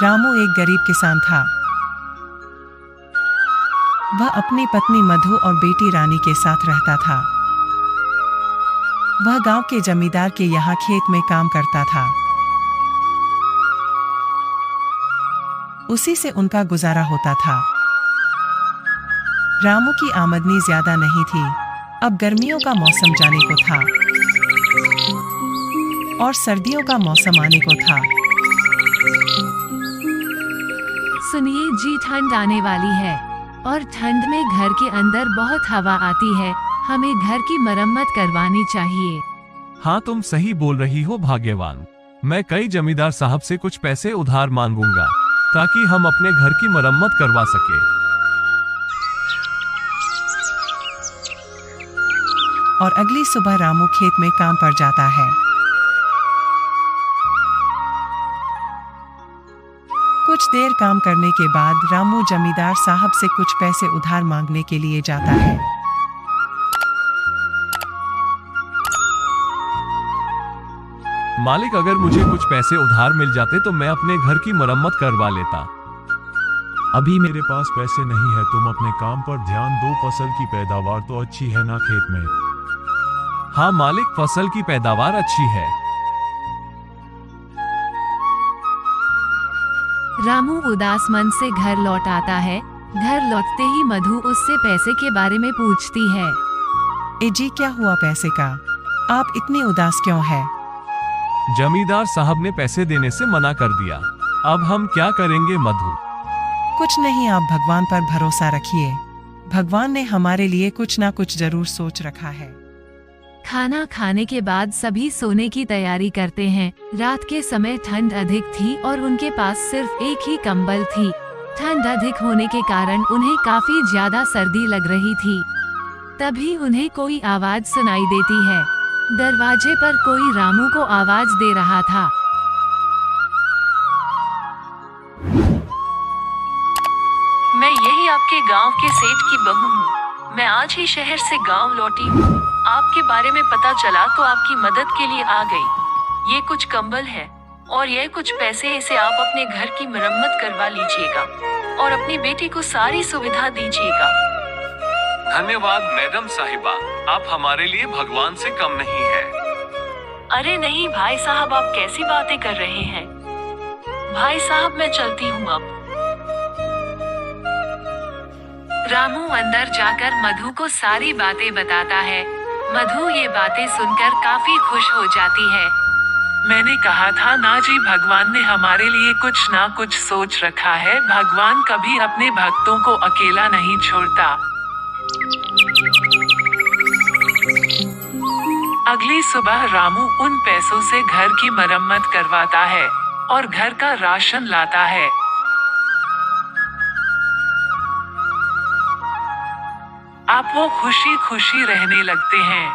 रामू एक गरीब किसान था। वह अपनी पत्नी मधु और बेटी रानी के साथ रहता था। वह गांव के जमींदार के यहाँ खेत में काम करता था। उसी से उनका गुजारा होता था। रामू की आमदनी ज्यादा नहीं थी। अब गर्मियों का मौसम जाने को था और सर्दियों का मौसम आने को था। सुनिए जी, ठंड आने वाली है और ठंड में घर के अंदर बहुत हवा आती है। हमें घर की मरम्मत करवानी चाहिए। हाँ, तुम सही बोल रही हो भाग्यवान। मैं कई जमींदार साहब से कुछ पैसे उधार मांगूंगा ताकि हम अपने घर की मरम्मत करवा सके। और अगली सुबह रामू खेत में काम पर जाता है। कुछ देर काम करने के बाद रामू जमींदार साहब से कुछ पैसे उधार मांगने के लिए जाता है। मालिक, अगर मुझे कुछ पैसे उधार मिल जाते तो मैं अपने घर की मरम्मत करवा लेता। अभी मेरे पास पैसे नहीं है। तुम अपने काम पर ध्यान दो। फसल की पैदावार तो अच्छी है ना खेत में? हाँ मालिक, फसल की पैदावार अच्छी है। रामू उदास मन से घर लौट आता है। घर लौटते ही मधु उससे पैसे के बारे में पूछती है। ए जी, क्या हुआ पैसे का? आप इतनी उदास क्यों हैं? जमींदार साहब ने पैसे देने से मना कर दिया। अब हम क्या करेंगे मधु? कुछ नहीं, आप भगवान पर भरोसा रखिए। भगवान ने हमारे लिए कुछ ना कुछ जरूर सोच रखा है। खाना खाने के बाद सभी सोने की तैयारी करते हैं। रात के समय ठंड अधिक थी और उनके पास सिर्फ एक ही कंबल थी। ठंड अधिक होने के कारण उन्हें काफी ज्यादा सर्दी लग रही थी। तभी उन्हें कोई आवाज सुनाई देती है। दरवाजे पर कोई रामू को आवाज दे रहा था। मैं यही आपके गांव के सेठ की बहू हूँ। मैं आज ही शहर से गांव लौटी हूँ। आपके बारे में पता चला तो आपकी मदद के लिए आ गई। ये कुछ कंबल है और ये कुछ पैसे, इसे आप अपने घर की मरम्मत करवा लीजिएगा और अपनी बेटी को सारी सुविधा दीजिएगा। धन्यवाद मैडम साहिबा, आप हमारे लिए भगवान से कम नहीं है। अरे नहीं भाई साहब, आप कैसी बातें कर रहे हैं? भाई साहब, मैं चलती हूँ अब। रामू अंदर जाकर मधु को सारी बातें बताता है। मधु ये बातें सुनकर काफी खुश हो जाती है। मैंने कहा था ना जी, भगवान ने हमारे लिए कुछ ना कुछ सोच रखा है। भगवान कभी अपने भक्तों को अकेला नहीं छोड़ता। अगली सुबह रामू उन पैसों से घर की मरम्मत करवाता है और घर का राशन लाता है। अब वो खुशी खुशी रहने लगते हैं।